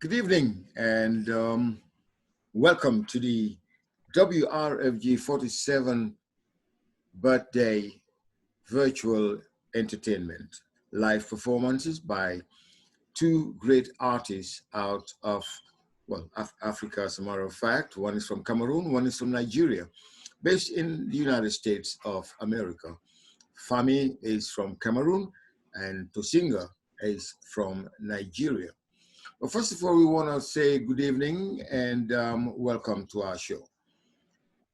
Good evening and welcome to the WRFG 47 birthday virtual entertainment live performances by two great artists out of, Africa as a matter of fact. One is from Cameroon, one is from Nigeria, based in the United States of America. Fami is from Cameroon and Tosinga is from Nigeria. Well, first of all, we want to say good evening and welcome to our show.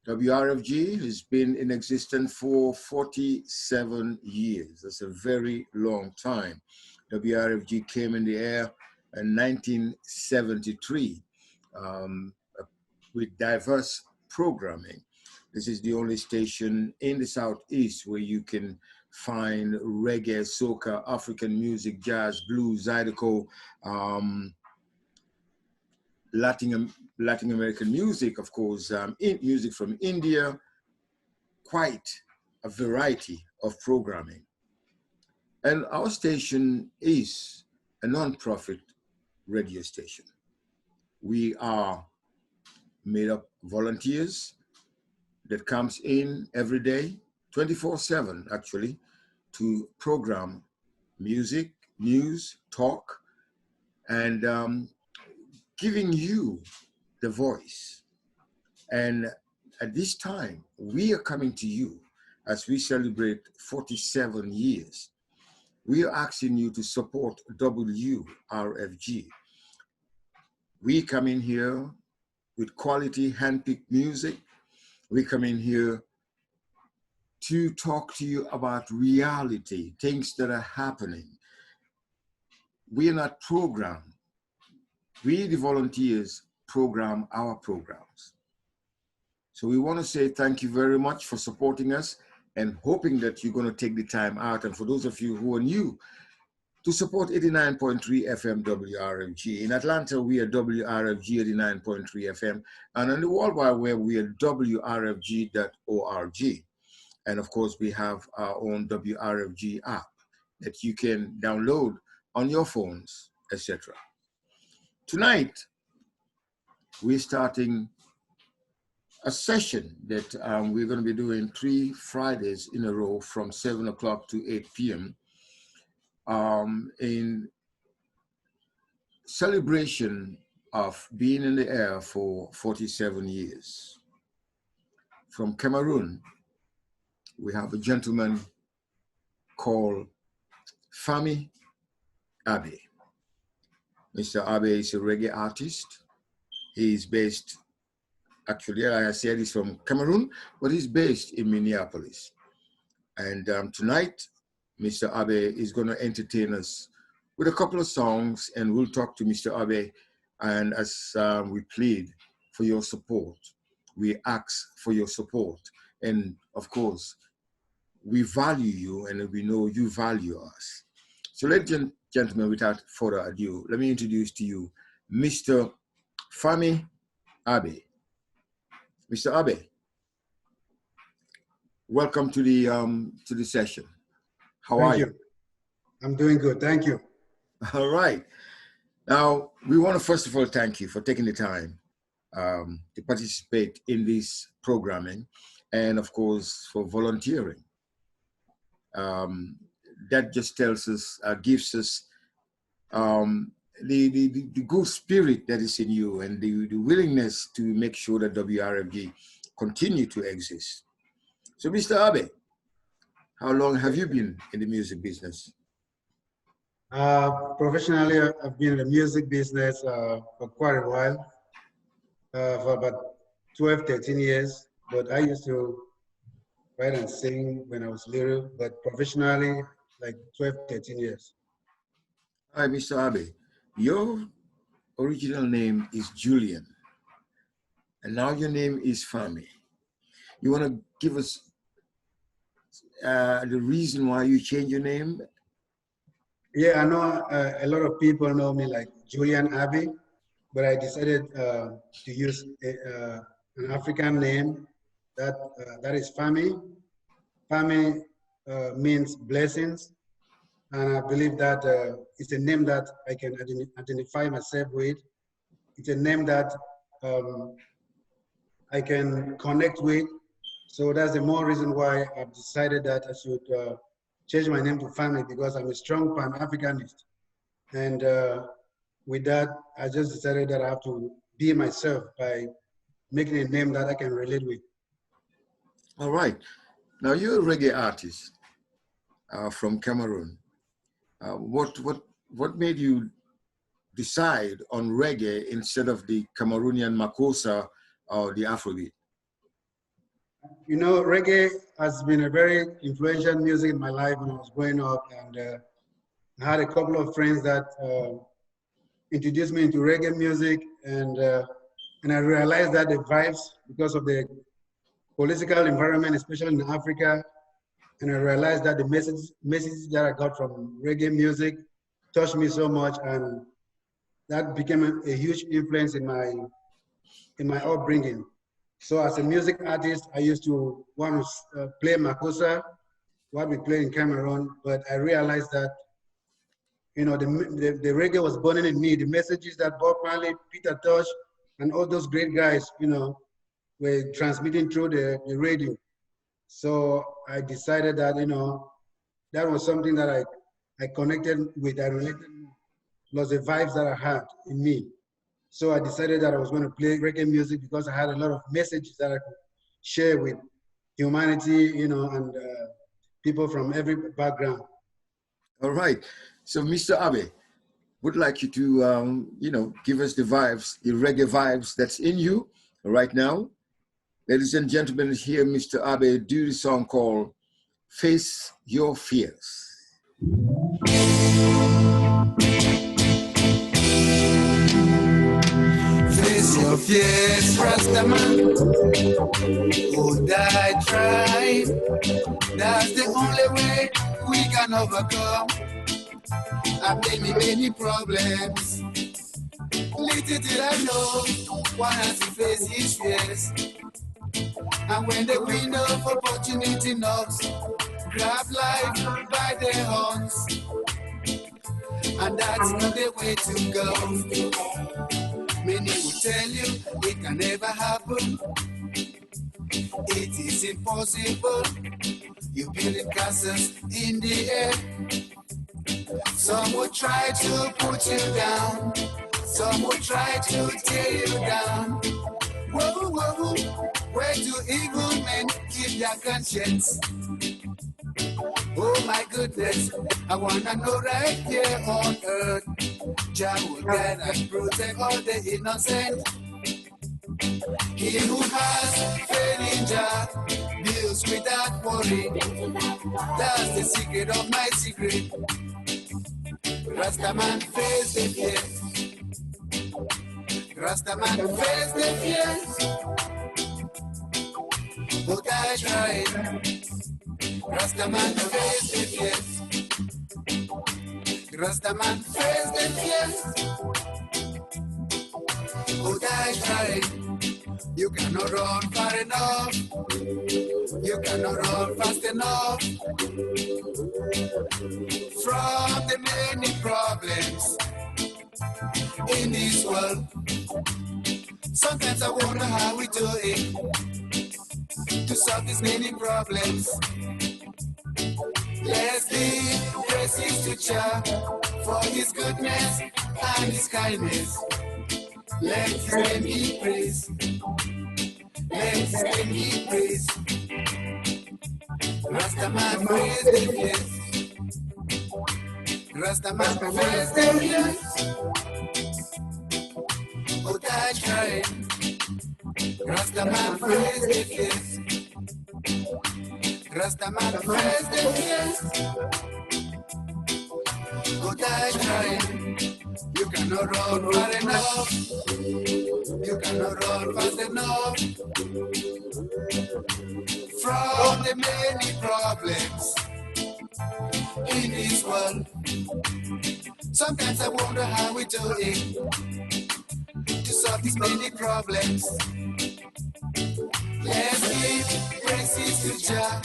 WRFG has been in existence for 47 years. That's a very long time. WRFG came in the air in 1973 with diverse programming. This is the only station in the Southeast where you can find reggae, soca, African music, jazz, blues, zydeco, Latin American music, of course, music from India, quite a variety of programming. And our station is a non-profit radio station. We are made up of volunteers that comes in every day, 24/7 actually, to program music, news, talk, and giving you the voice. And at this time, we are coming to you as we celebrate 47 years. We are asking you to support WRFG. We come in here with quality handpicked music. We come in here to talk to you about reality, things that are happening. We are not programmed. We, the volunteers, program our programs. So we want to say thank you very much for supporting us and hoping that you're going to take the time out. And for those of you who are new, to support 89.3 FM WRFG. In Atlanta, we are WRFG 89.3 FM. And on the World Wide Web, we are WRFG.org. And of course, we have our own WRFG app that you can download on your phones, etc. Tonight, we're starting a session that we're going to be doing 3 Fridays in a row from 7 o'clock to 8 p.m. In celebration of being in the air for 47 years. From Cameroon, we have a gentleman called Fami Abe. Mr. Abe is a reggae artist. He is based, actually, like I said, he's from Cameroon, but he's based in Minneapolis. And tonight, Mr. Abe is going to entertain us with a couple of songs, and we'll talk to Mr. Abe. And as we plead for your support, we ask for your support. And of course, we value you, and we know you value us. So ladies and gentlemen, without further ado, let me introduce to you Mr. Fami Abe. Mr. Abe, welcome to the session. How are you? I'm doing good, thank you. All right. Now, we want to first of all thank you for taking the time to participate in this programming, and of course for volunteering. That just tells us, gives us the good spirit that is in you, and the willingness to make sure that WRFG continue to exist. So Mr. Abe, how long have you been in the music business? Professionally, I've been in the music business for quite a while, for about 12, 13 years, but I used to write and sing when I was little, but professionally, like 12, 13 years. All right, Mr. Abe, your original name is Julian, and now your name is Fami. You want to give us the reason why you changed your name? Yeah, I know a lot of people know me like Julian Abe, but I decided to use an African name that is Fami. Fami means blessings, and I believe that it's a name that I can identify myself with, it's a name that I can connect with. So that's the more reason why I've decided that I should change my name to Family, because I'm a strong Pan-Africanist. And with that, I just decided that I have to be myself by making a name that I can relate with. All right. Now you're a reggae artist from Cameroon. What made you decide on reggae instead of the Cameroonian Makossa or the Afrobeat? You know, reggae has been a very influential music in my life when I was growing up, and I had a couple of friends that introduced me into reggae music, and I realized that the vibes, because of the political environment, especially in Africa, and I realized that the messages that I got from reggae music touched me so much, and that became a huge influence in my upbringing. So as a music artist, I used to want to play Makossa, what we play in Cameroon, but I realized that, you know, the reggae was burning in me. The messages that Bob Marley, Peter Tosh, and all those great guys, you know, were transmitting through the radio. So I decided that, you know, that was something that I connected with, I related, plus the vibes that I had in me. So I decided that I was going to play reggae music because I had a lot of messages that I could share with humanity, you know, and people from every background. All right. So, Mr. Abe, would like you to, you know, give us the vibes, the reggae vibes that's in you right now. Ladies and gentlemen, here Mr. Abe do the song called Face Your Fears. Face your fears, Rastaman. Would I try? That's the only way we can overcome many problems. Little did I know, one has to face his fears. And when the window of opportunity knocks, grab life by the horns. And that's not the way to go. Many will tell you it can never happen. It is impossible. You building castles in the air. Some will try to put you down. Some will try to tear you down. Whoa, whoa, whoa. Where do evil men keep their conscience? Oh my goodness, I wanna know right here on earth. Jah will guide and protect all the innocent. He who has faith in Jah builds without worry. That's the secret of my secret. Rastaman face the fear. Rastaman face the fear. But I tried. Rastaman face the fear. Rastaman face the fear. But I tried. You cannot run far enough. You cannot run fast enough. From the many problems in this world. Sometimes I wonder how we do it to solve these many problems. Let's give praises to Jah for his goodness and his kindness. Let his name be praised. Let his name be praised. Rastaman praise the yes. Rastaman praise the yes. Oh, that's right. Rastaman praise the yes. Rastaman praise the yes. Oh, that's right. You cannot run far enough. You cannot run fast enough. From the many problems in this world. Sometimes I wonder how we do it to solve these many problems. Let's give praises to Jah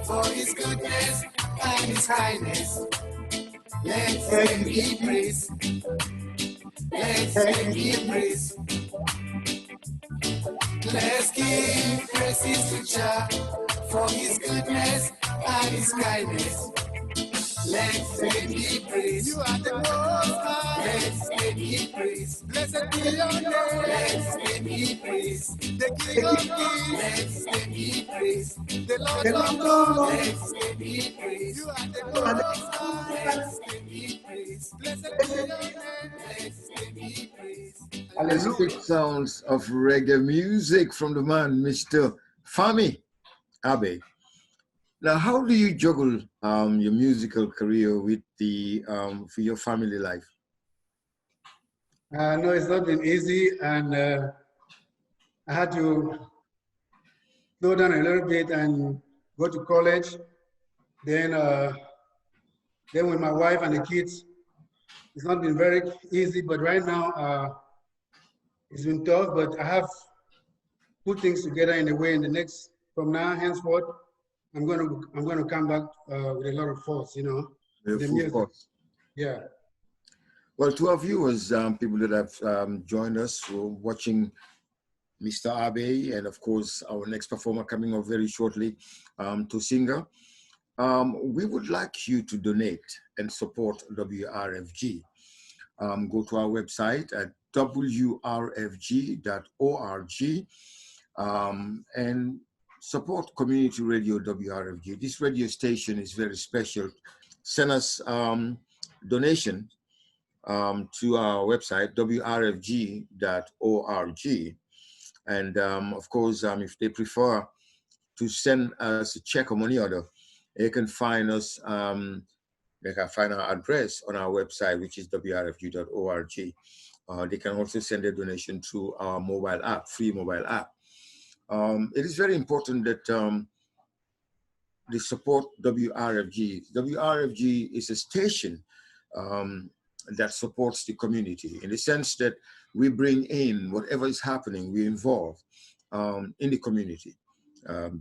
for his goodness and his kindness. Let him be praised. Let him be praised. Let's give praises to Jah for his goodness and his kindness. Let's make him praise. You are the most high. Let's make him praise. Blessed be your name. Let's make him praise. The King of Kings. Let's make him praise. The Lord of Lords. Let's make him praise. You are the most high. Let's make him praise. Blessed be your name. Let's make him praise. Hallelujah. Sounds of reggae music from the man, Mr. Fami Abe. Now, how do you juggle your musical career with the for your family life? No, it's not been easy, and I had to slow down a little bit and go to college. Then with my wife and the kids, it's not been very easy. But right now, it's been tough. But I have put things together in a way. In the next, from now henceforth, I'm going to come back with a lot of force, you know. The music. Force. Yeah. Well, to our viewers, people that have joined us, watching Mr. Abe, and of course, our next performer coming up very shortly, Tosinga, we would like you to donate and support WRFG. Go to our website at WRFG.org and support Community Radio WRFG. This radio station is very special. Send us donation to our website, WRFG.org. And of course, if they prefer to send us a check or money order, they can find us, they can find our address on our website, which is WRFG.org. They can also send a donation through our mobile app, free mobile app. It is very important that they support WRFG. WRFG is a station that supports the community in the sense that we bring in whatever is happening, we involve in the community,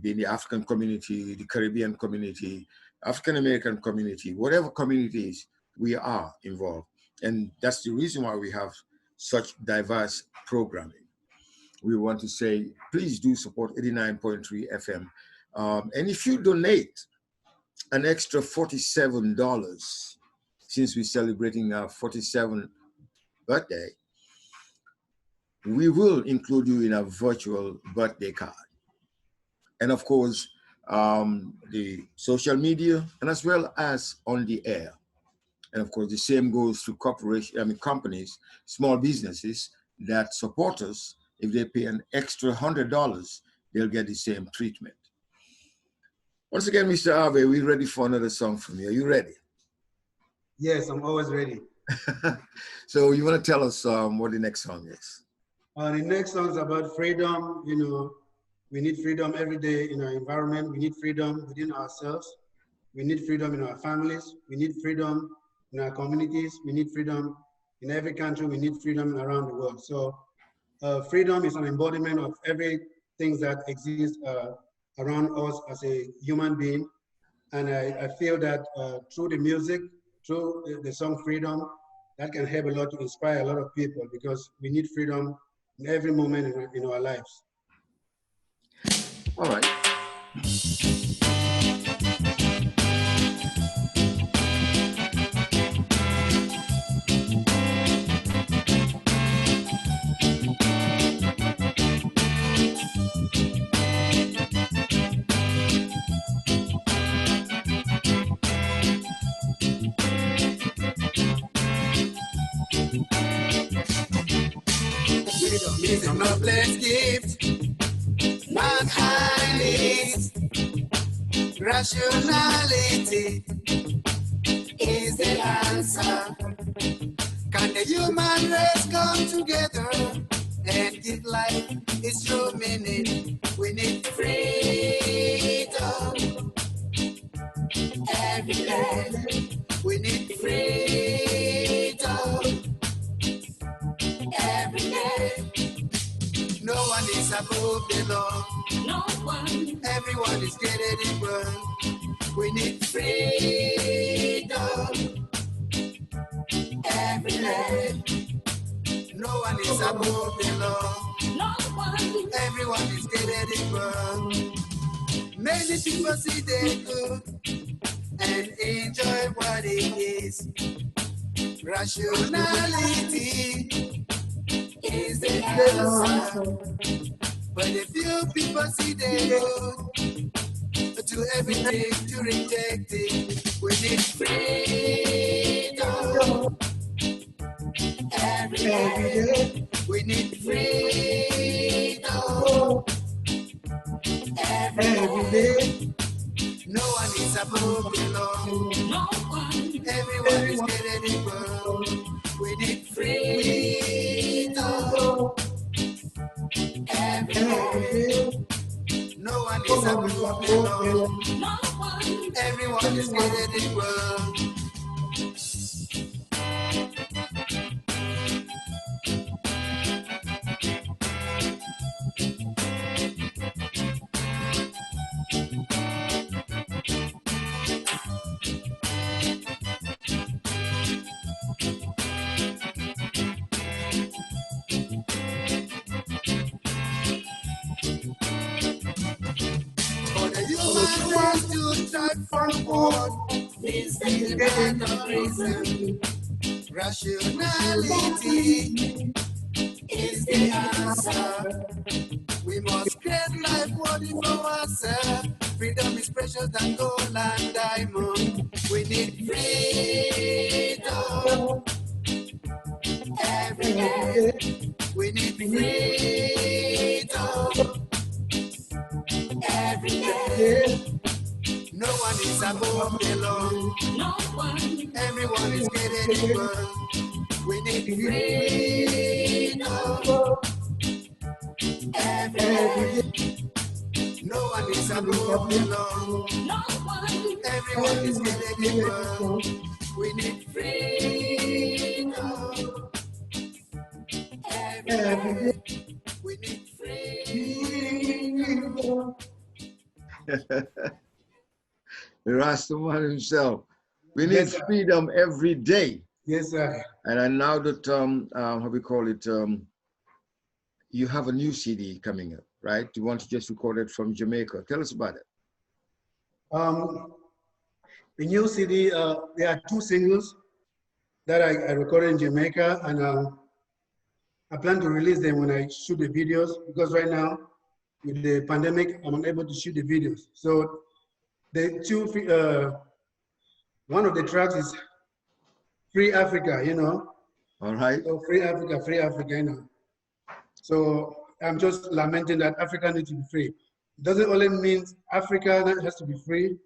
be in the African community, the Caribbean community, African American community, whatever communities we are involved. And that's the reason why we have such diverse programming. We want to say, please do support 89.3 FM. And if you donate an extra $47, since we're celebrating our 47th birthday, we will include you in a virtual birthday card. And of course, the social media, and as well as on the air. And of course, the same goes to companies, small businesses that support us. If they pay an extra $100, they'll get the same treatment. Once again, Mr. Abe, we're ready for another song from you. Are you ready? Yes, I'm always ready. So you want to tell us what the next song is? The next song is about freedom. You know, we need freedom every day in our environment. We need freedom within ourselves. We need freedom in our families. We need freedom in our communities. We need freedom in every country. We need freedom around the world. So freedom is an embodiment of everything that exists around us as a human being. And I feel that through the music, through the song Freedom, that can help a lot to inspire a lot of people, because we need freedom in every moment in our lives. All right. Freedom is a marvelous gift. Mankind needs rationality is the answer. Can the human race come together and give life its true meaning? We need freedom every day. We need freedom every day. No one is above the law. No one. Everyone is created equal. We need freedom every day. No one is above the law. No one. Everyone is created equal. Many people see the good and enjoy what it is. Rationality is the answer. But a few people see the good, to everything to reject it. We need freedom every day. We need freedom every day. No one is above the law. No one. Everyone is created equal. We need freedom every day. No one is above the law. No one. Everyone is created equal. For the human race to strive forward is the demand of reason. Rationality is the answer. We must create life worthy for ourselves. Freedom is precious than gold and diamond. We need freedom every day. We need freedom every day. No one is above the law. No one. Everyone is created equal. We need freedom every day. No one is above the law. No one. Everyone is created equal. We need freedom every day. We need freedom. The Rastaman himself. We need freedom every day. Yes, sir. And now that, how we call it, you have a new CD coming up, right? You want to just record it from Jamaica. Tell us about it. The new CD, there are 2 singles that I recorded in Jamaica, and I plan to release them when I shoot the videos, because right now, with the pandemic, I'm unable to shoot the videos. So the 2, one of the tracks is Free Africa, you know. All right. So Free Africa, you know. So I'm just lamenting that Africa needs to be free. It doesn't only mean Africa has to be free.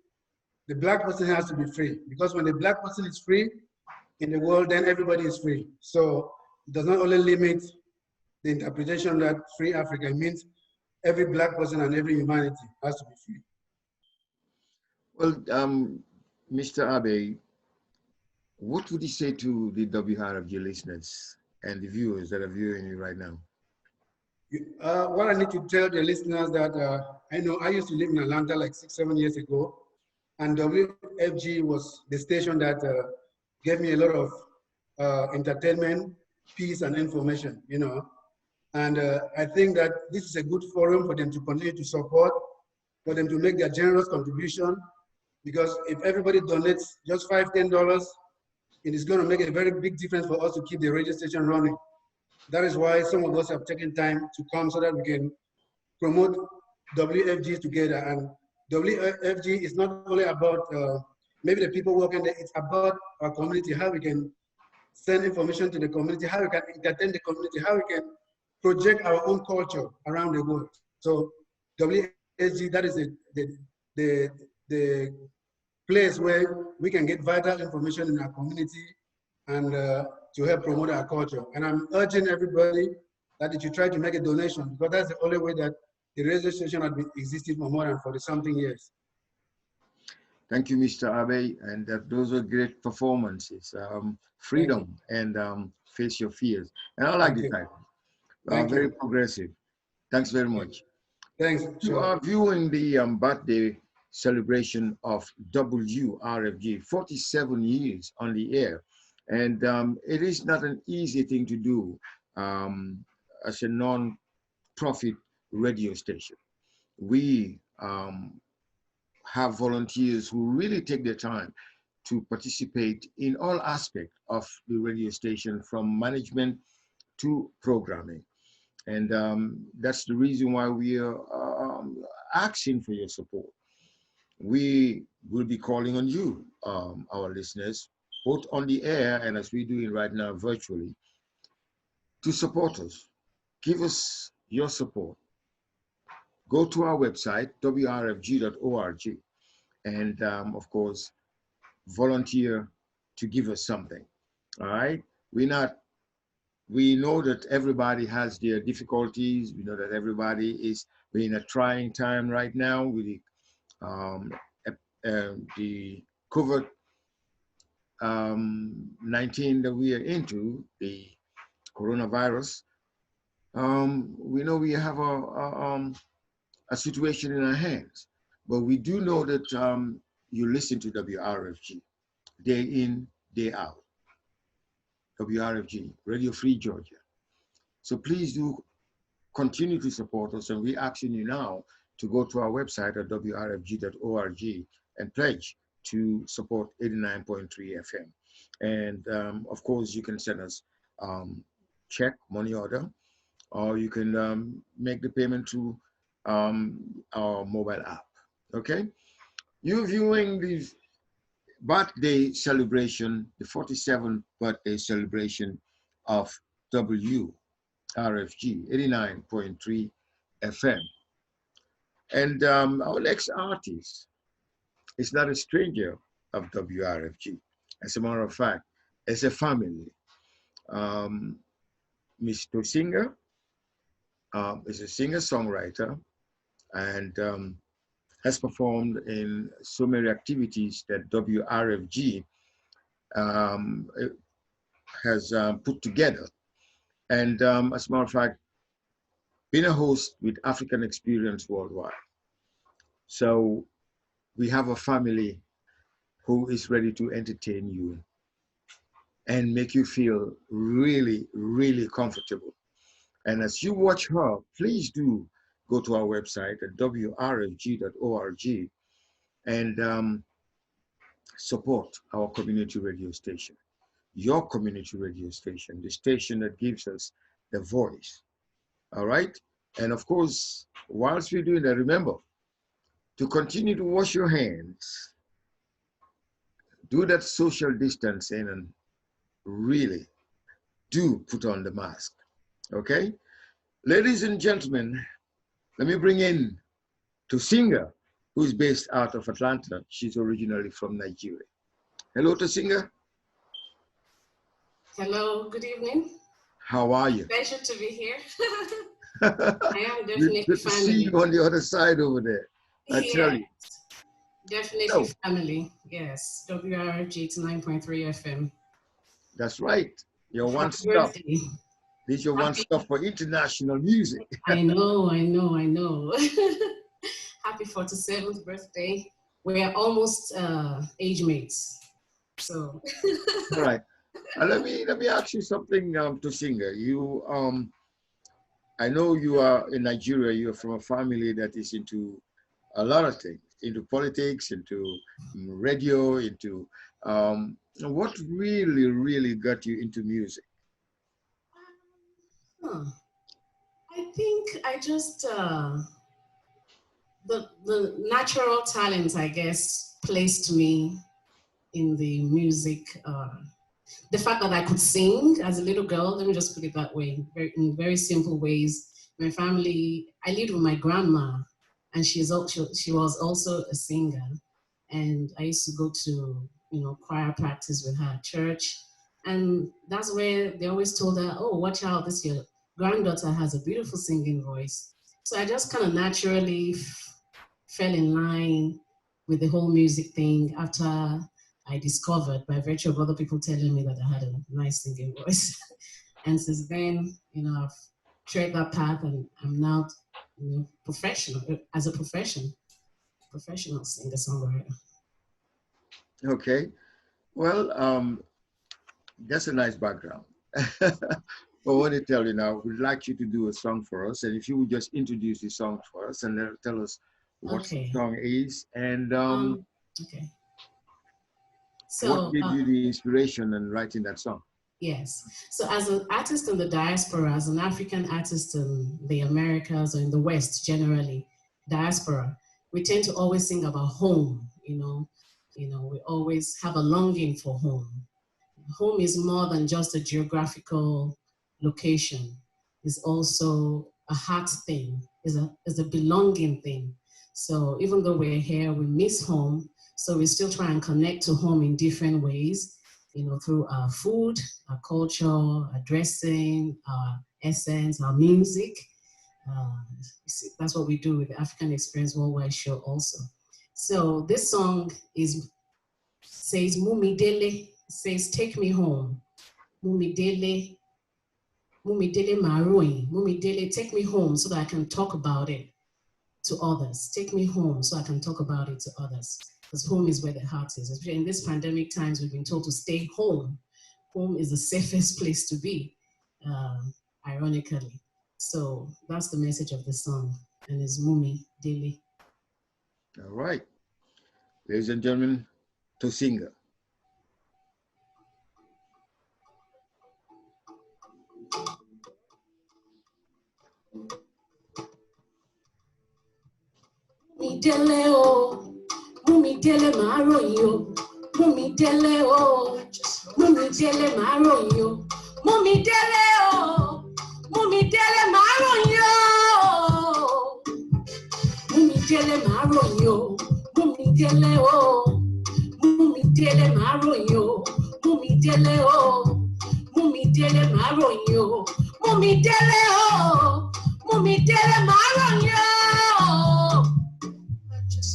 The black person has to be free, because when the black person is free in the world, then everybody is free. So it does not only limit the interpretation that free Africa, it means every black person and every humanity has to be free. Well, Mr. Abe, what would you say to the WRFG listeners and the viewers that are viewing you right now? What I need to tell the listeners that I know I used to live in Atlanta like 6-7 years ago, and WFG was the station that gave me a lot of entertainment, peace, and information, you know. And I think that this is a good forum for them to continue to support, for them to make their generous contribution, because if everybody donates just $5, $10, it is going to make a very big difference for us to keep the radio station running. That is why some of us have taken time to come so that we can promote WFG together. And WFG is not only about maybe the people working there, it's about our community, how we can send information to the community, how we can entertain the community, how we can project our own culture around the world. So WFG, that is the place where we can get vital information in our community and to help promote our culture. And I'm urging everybody that if you try to make a donation, because that's the only way that the radio station has been existing for more than 40-something years. Thank you, Mr. Abe, and those are great performances. Freedom and face your fears. And I like the title. Very progressive. Thanks very much. Thanks. So are viewing the birthday celebration of WRFG, 47 years on the air. And it is not an easy thing to do. as a non-profit radio station. We have volunteers who really take their time to participate in all aspects of the radio station, from management to programming. And that's the reason why we are asking for your support. We will be calling on you, our listeners, both on the air and as we're doing right now virtually, to support us. Give us your support. Go to our website, WRFG.org, and of course, volunteer to give us something. All right? We know that everybody has their difficulties. We know that everybody is in a trying time right now with the COVID 19 that we are into, the coronavirus. We know we have a situation in our hands, but we do know that you listen to WRFG day in, day out. WRFG, Radio Free Georgia. So please do continue to support us, and we're asking you now to go to our website at WRFG.org and pledge to support 89.3 FM. And of course, you can send us check, money order, or you can make the payment through our mobile app. Okay? You're viewing the birthday celebration, the 47th birthday celebration of WRFG 89.3 FM. And our next artist is not a stranger of WRFG. As a matter of fact, it's a family. Miss Tosinga is a singer-songwriter and has performed in so many activities that WRFG has put together. And as a matter of fact, been a host with African Experience Worldwide. So we have a family who is ready to entertain you and make you feel really, really comfortable. And as you watch her, please do go to our website at WRFG.org and support our community radio station, your community radio station, the station that gives us the voice. All right? And of course, whilst we're doing that, remember to continue to wash your hands, do that social distancing, and really do put on the mask. Okay? Ladies and gentlemen, let me bring in Tosinga, who is based out of Atlanta. She's originally from Nigeria. Hello, Tosinga. Hello, good evening. How are you? Pleasure to be here. I am definitely good to family. see you on the other side over there. I tell you. Definitely family. Yes, WRFG 9.3 FM. That's right. Your one Happy stop. birthday. This is your one stop for international music. I know. Happy 47th birthday. We are almost age mates. So. All right. Let me ask you something, Tosinga. You I know you are in Nigeria. You're from a family that is into a lot of things, into politics, into radio, into what really got you into music? I think I just the natural talent, I guess, placed me in the music. The fact that I could sing as a little girl, let me just put it that way, in very simple ways. My family, I lived with my grandma, and she was also a singer. And I used to go to, choir practice with her at church. And that's where they always told her, oh, watch out, your granddaughter has a beautiful singing voice. So I just kind of naturally fell in line with the whole music thing after I discovered, by virtue of other people telling me that I had a nice singing voice. And since then, I've tread that path, and I'm now, professional, as a professional singer-songwriter. Okay. Well, that's a nice background. Well, what I tell you now, we'd like you to do a song for us, and if you would just introduce the song for us and tell us what the song is, and okay. what So, gave you the inspiration in writing that song? Yes. So as an artist in the diaspora, as an African artist in the Americas or in the West generally, diaspora, we tend to always think about home, you know, we always have a longing for home. Home is more than just a geographical location. It's also a heart thing, is a belonging thing. So even though we're here, we miss home. So we still try and connect to home in different ways, through our food, our culture, our dressing, our essence, our music. That's what we do with the African Experience Worldwide show also. So this song says Mumi Dele, says take me home. Mumi Dele Maroi, Mumi Dele, take me home so that I can talk about it to others. Take me home so I can talk about it to others. Because home is where the heart is. Especially in this pandemic times, we've been told to stay home. Home is the safest place to be, ironically. So that's the message of the song, and it's Mumi Dele. All right. Ladies and gentlemen, Tosinga. Mumi Dele o, Mumi Dele Maroyo, Mumi Dele o, Mumi Dele Maroyo, Mumi Dele o, Mumi Dele Maroyo, Mumi Dele Maroyo, Mumi Dele o, Mumi Dele Maroyo, Mumi Dele o, Mumi Dele Maroyo, Mumi Dele o, Mumi Dele Maroyo.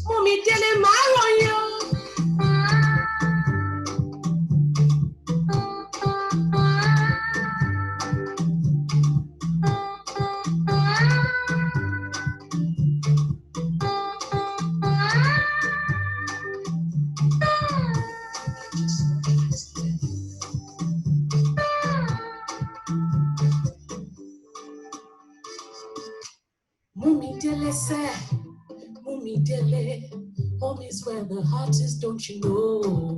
Mumi Dele Maroyo. Mumi Dele said, Mumi Dele, home is where the heart is, don't you know?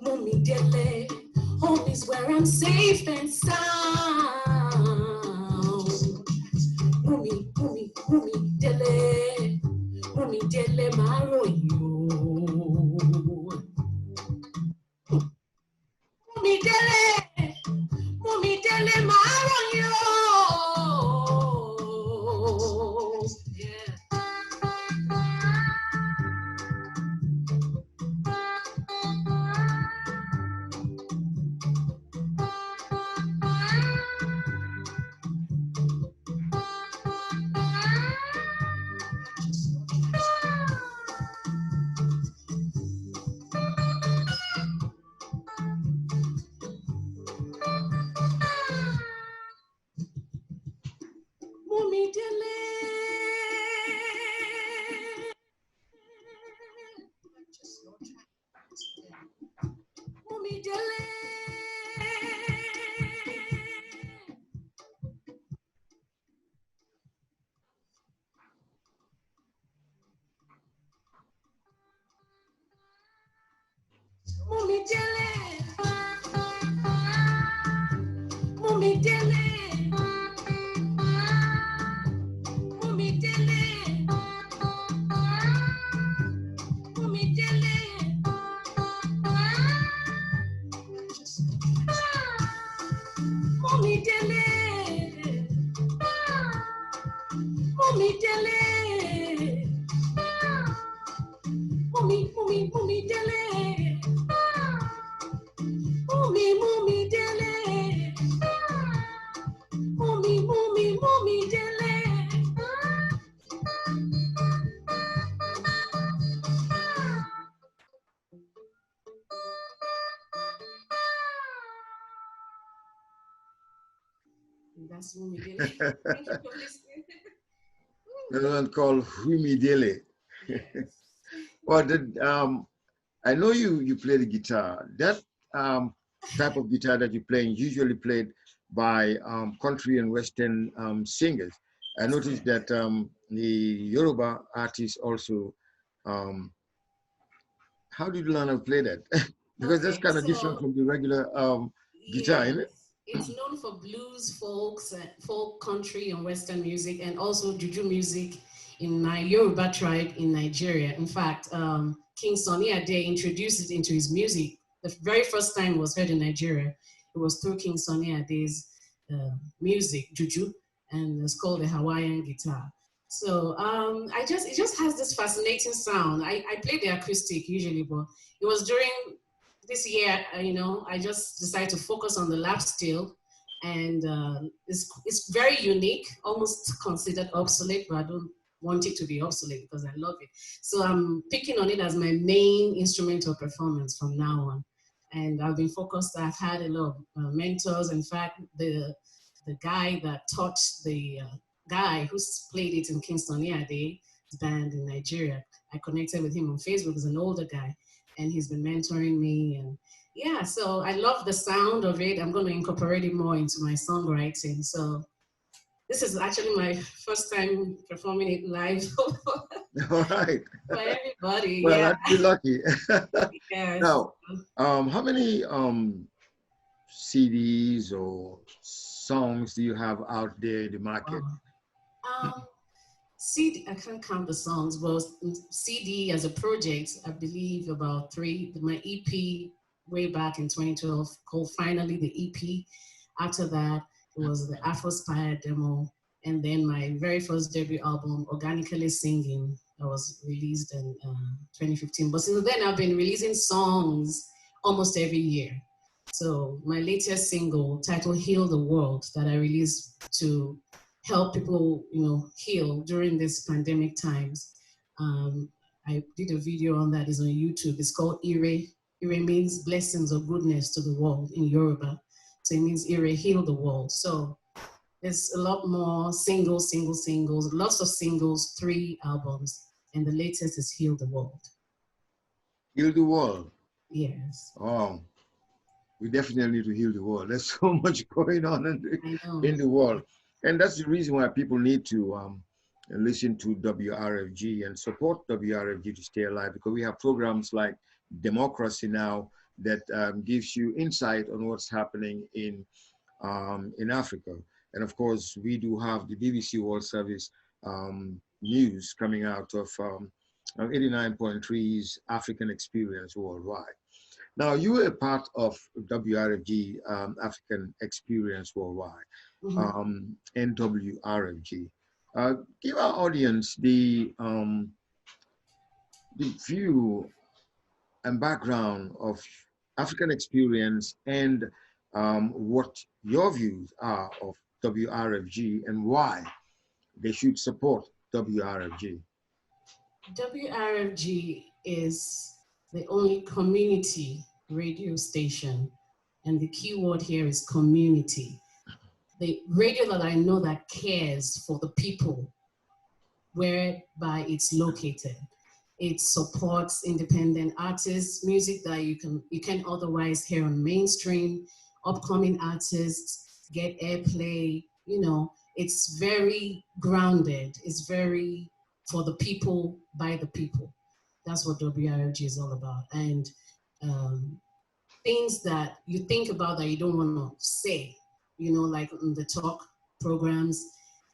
Mumi Dele, home is where I'm safe and sound. Mumi Dele, Mumi Dele Maroyo. Mumi Dele, Mumi Dele Maroyo. Mumi Dele. Mumi Dele. Mumi Dele. Mumi Dele. Mumi Dele. Mumi Dele. Mumi Dele. Mumi Dele. Mumi Dele. Mumi Dele. Mumi Dele. That's Mumi Dele. Thank you for listening. There's one called Mumi Dele. Yes. Well, I know you play the guitar. That type of guitar that you're playing usually played by country and Western singers. I noticed that the Yoruba artists also, how did you learn how to play that? Because that's Okay, kind of different so from the regular guitar, isn't yes, it? it's known for blues, folks, folk, country, and Western music, and also juju music in my Yoruba tribe in Nigeria. In fact, King Sunny Ade introduced it into his music. The very first time it was heard in Nigeria, it was through King Sunny Ade's music, juju, and it's called the Hawaiian guitar. So it just has this fascinating sound. I play the acoustic usually, but it was during this year, I just decided to focus on the lap steel, and it's very unique, almost considered obsolete, but I don't want it to be obsolete because I love it. So I'm picking on it as my main instrument of performance from now on. And I've been focused. I've had a lot of mentors. In fact, the guy that taught the guy who's played it in Kingston Ade's band in Nigeria, I connected with him on Facebook. He's an older guy, and he's been mentoring me. And yeah, so I love the sound of it. I'm going to incorporate it more into my songwriting. So this is actually my first time performing it live. All right. For everybody, Well, yeah. I'd be lucky. Yes. Now, how many CDs or songs do you have out there in the market? Wow. CD, I can't count the songs, but CD as a project, I believe about 3. My EP way back in 2012 called Finally the EP. After that, it was the Afro-Spired demo. And then my very first debut album, Organically Singing, that was released in 2015. But since then, I've been releasing songs almost every year. So my latest single, titled Heal the World, that I released to help people, heal during these pandemic times. I did a video on that. It's on YouTube. It's called Ire. Ire means blessings or goodness to the world in Yoruba. So it means Ire, heal the world. So there's a lot more singles, lots of singles, 3 albums. And the latest is Heal the World. Heal the world. Yes. Oh, we definitely need to heal the world. There's so much going on in the world. And that's the reason why people need to listen to WRFG and support WRFG to stay alive, because we have programs like Democracy Now! That gives you insight on what's happening in Africa. And of course, we do have the BBC World Service news coming out of 89.3's African Experience Worldwide. Now, you were a part of WRFG, African Experience Worldwide, NWRFG. Give our audience the view and background of African Experience and what your views are of WRFG and why they should support WRFG. WRFG is the only community radio station, and the key word here is community. The radio that I know that cares for the people whereby it's located. It supports independent artists, music that you can otherwise hear on mainstream, upcoming artists, get airplay, it's very grounded. It's very for the people, by the people. That's what WRFG is all about. And things that you think about that you don't want to say, like on the talk programs,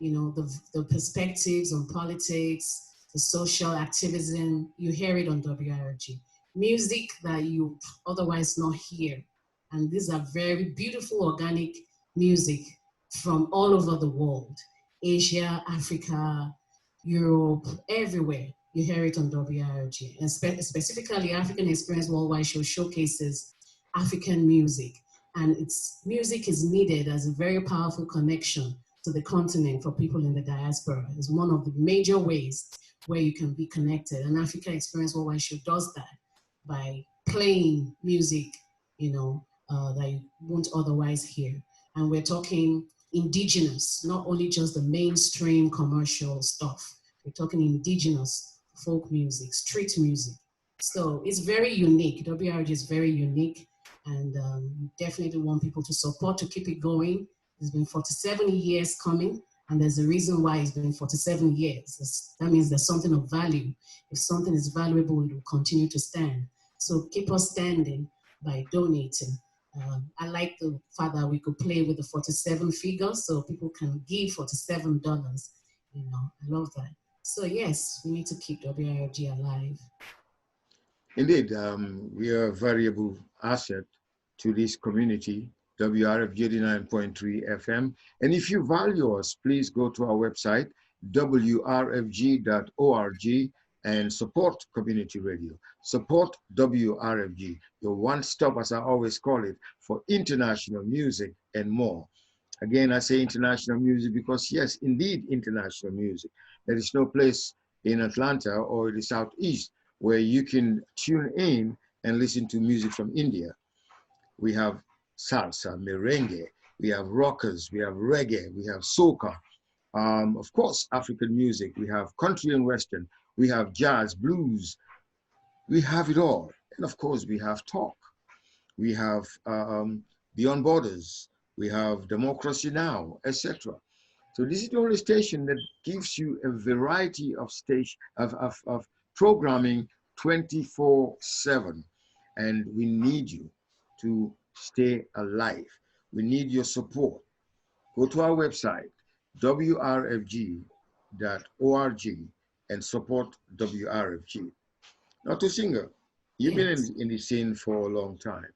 the perspectives on politics, the social activism, you hear it on WRFG. Music that you otherwise not hear. And these are very beautiful organic music from all over the world. Asia, Africa, Europe, everywhere. You hear it on WRFG. And specifically, African Experience Worldwide Show showcases African music. And its music is needed as a very powerful connection to the continent for people in the diaspora. It's one of the major ways where you can be connected. And African Experience Worldwide Show does that by playing music, that you won't otherwise hear. And we're talking indigenous, not only just the mainstream commercial stuff. We're talking indigenous folk music, street music. So it's very unique. WRFG is very unique. And we definitely want people to support to keep it going. It's been 47 years coming, and there's a reason why it's been 47 years. That means there's something of value. If something is valuable, it will continue to stand. So keep us standing by donating. I like the fact that we could play with the 47 figures so people can give $47. You know, I love that. So yes, we need to keep WRFG alive. Indeed, we are a valuable asset to this community, WRFG 89.3 FM. And if you value us, please go to our website, wrfg.org, and support community radio. Support WRFG, your one-stop, as I always call it, for international music and more. Again, I say international music because, yes, indeed, international music. There is no place in Atlanta or the Southeast where you can tune in and listen to music from India. We have salsa, merengue, we have rockers, we have reggae, we have soca, of course, African music, we have country and western, we have jazz, blues, we have it all. And of course, we have talk. We have Beyond Borders, we have Democracy Now!, etc. So this is the only station that gives you a variety of programming 24/7. And we need you to stay alive. We need your support. Go to our website, wrfg.org, and support WRFG. Now, to Singer, you've been in the scene for a long time.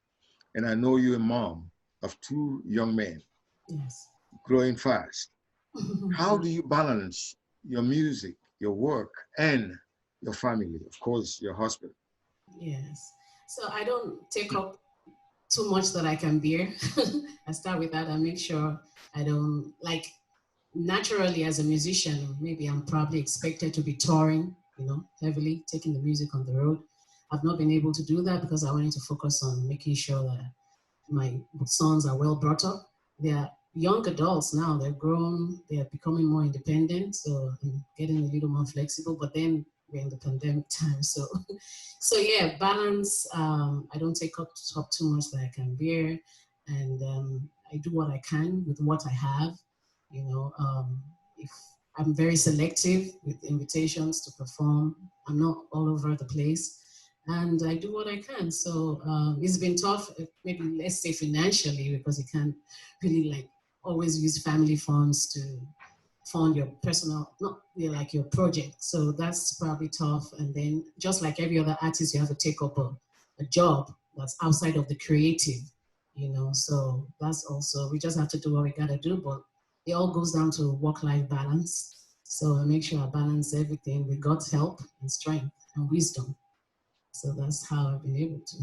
And I know you're a mom of 2 young men, growing fast. How do you balance your music, your work, and your family, of course, your husband? Yes. So I don't take up too much that I can bear. I start with that. I make sure I don't, like, naturally as a musician, maybe I'm probably expected to be touring, you know, heavily, taking the music on the road. I've not been able to do that because I wanted to focus on making sure that my sons are well brought up. They are young adults now, they're grown, they are becoming more independent, so I'm getting a little more flexible, but then we're in the pandemic time, so yeah, balance. I don't take up too much that I can bear, and I do what I can with what I have, you know. If I'm very selective with invitations to perform, I'm not all over the place, and I do what I can. So it's been tough, maybe let's say financially, because you can't really like always use family funds to fund your personal, not really like your project. So that's probably tough. And then just like every other artist, you have to take up a job that's outside of the creative, you know. So that's also, we just have to do what we gotta do, but it all goes down to work-life balance. So I make sure I balance everything with God's help and strength and wisdom. So that's how I've been able to.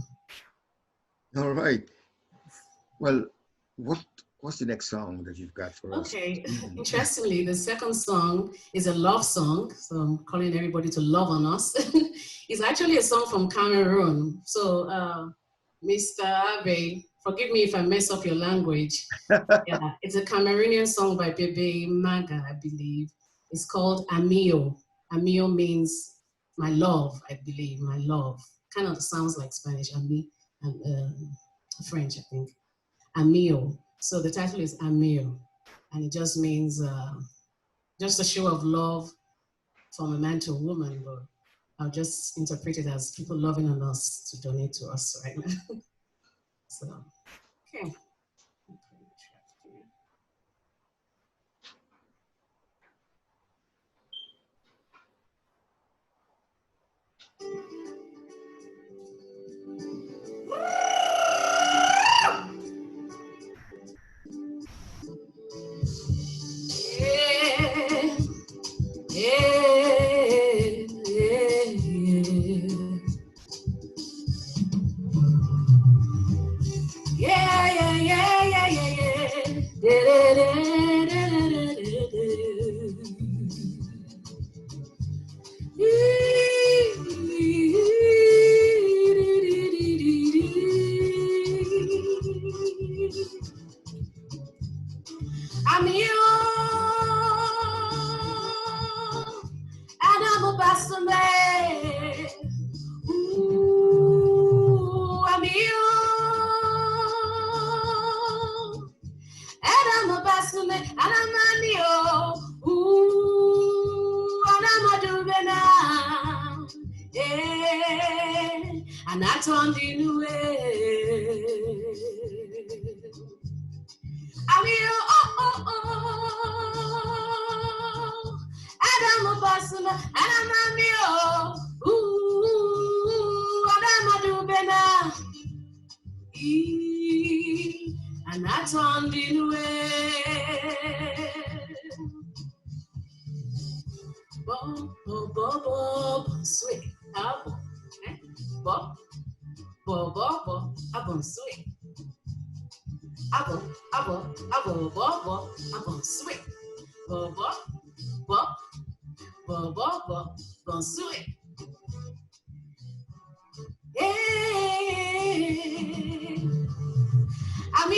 All right. Well, what's the next song that you've got for us? Okay, interestingly, the second song is a love song. So I'm calling everybody to love on us. It's actually a song from Cameroon. So Mr. Abe, forgive me if I mess up your language. Yeah, it's a Cameroonian song by Bebe Maga, I believe. It's called Amio. Amio means my love, I believe, my love. Kind of sounds like Spanish, Ami, and French, I think. Amio. So the title is Amio, and it just means just a show of love from a man to a woman, but I'll just interpret it as people loving on us to donate to us right now. So, okay. Anamanio, ooh, Anamadubena, and I turned in way. I mean, Adam Basula, Anamamio, ooh, Anamadubena, and I turned in way. Bob, bob, bob, bob, sweet, apple, bob, bob, bob, bob, apple, sweet, apple, apple, apple, bob, bob, apple, sweet, bob, bob, bob, bob, bob, bob, bob, sweet. Yeah, I'm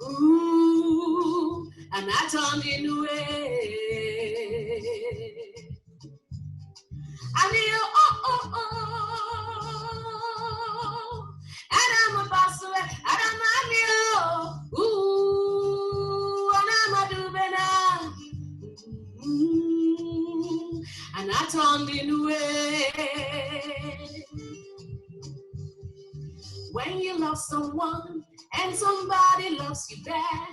ooh, and I turned in way. I mean, and I'm a bustle, and I'm ooh, and I'm a dubena, and I turned in way. When you love someone and somebody loves you back,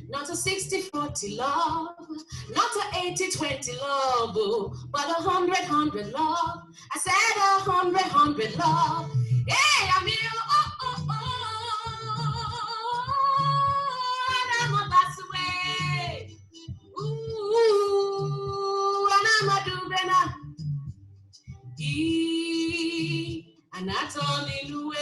not a 60-40 love, not a 80-20 love, but 100-100 love. I said 100-100 love. Hey, I mean, and I'm a pass away. Ooh, and I'm a dubena. And I turned in way.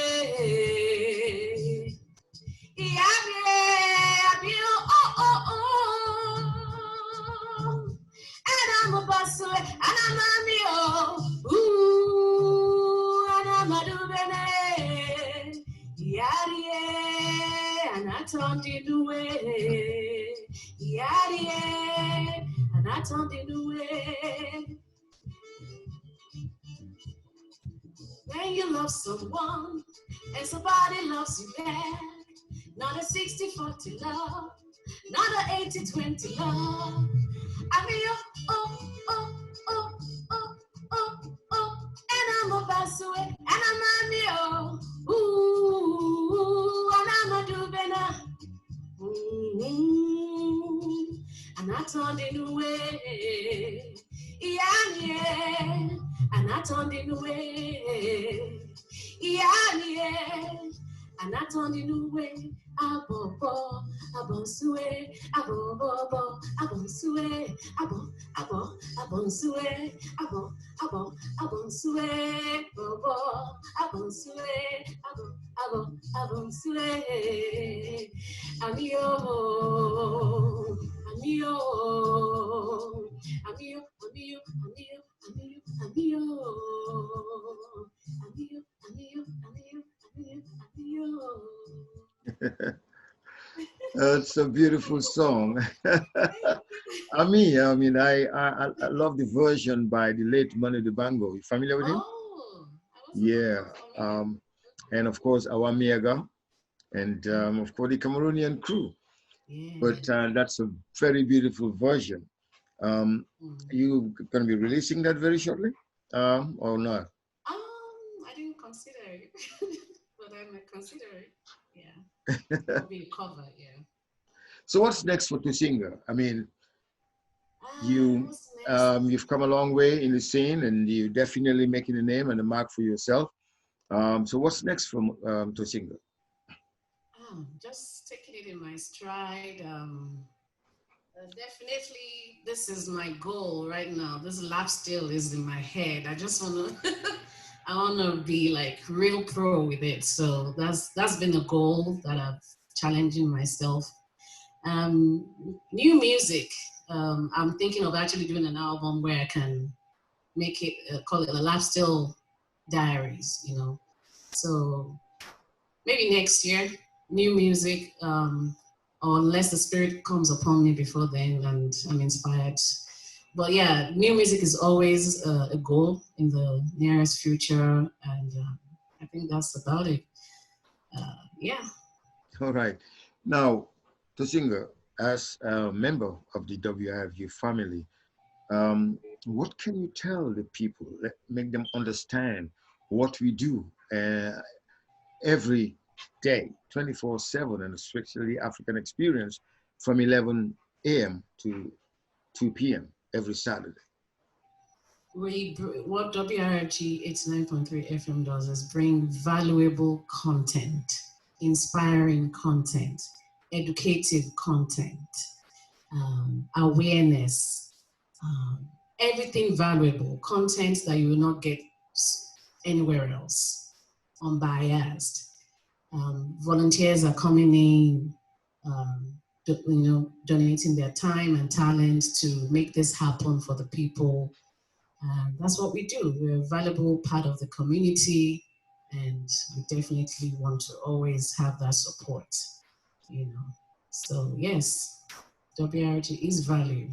And I'm a bustle, and I'm a mio, ooh, and I'm a dubene, and I turned it away, and I turned it away. When you love someone and somebody loves you back, not a 60-40 love, not a 80-20 love. I mean, and I'm a pass away, and I'm a mio, ooh, and I'm a dubena, and I turned it away, yeah, and I turned it away, yeah, and I turned it away. Abo, abonsue, abo, abonsue, abo, abonsue, abo, abonsue, bobo, abonsue, abo, abonsue, amio, amio, amio, amio, amio, amio, amio, amio, amio. It's a beautiful song. I mean, I love the version by the late Manu Dibango. You familiar with him? Oh, Yeah. And of course, Awamiaga, and of course, the Cameroonian crew. yeah. But that's a very beautiful version. You going to be releasing that very shortly, or not? I didn't consider it, but I might consider it. Yeah, it'll be a cover. Yeah. So what's next for Tusinga? I mean, you've come a long way in the scene, and you're definitely making a name and a mark for yourself. So what's next from Tusinga? Just taking it in my stride. Definitely, this is my goal right now. This lap still is in my head. I just want to, I want to be like real pro with it. So that's been a goal that I've challenging myself. New music. I'm thinking of actually doing an album where I can make it, call it a lifestyle diaries, you know. So maybe next year, new music, or unless the spirit comes upon me before then and I'm inspired. but yeah, new music is always a goal in the nearest future, and I think that's about it. Yeah. All right. Now, Tosinga, as a member of the WRFG family, what can you tell the people, make them understand what we do every day, 24/7, and especially African experience from 11 a.m. to 2 p.m. every Saturday? What WRFG 89.3 FM does is bring valuable content, inspiring content, educative content, awareness, everything valuable, content that you will not get anywhere else, unbiased. Volunteers are coming in, donating their time and talent to make this happen for the people. That's what we do. We're a valuable part of the community, and we definitely want to always have that support, So yes, WRG is value.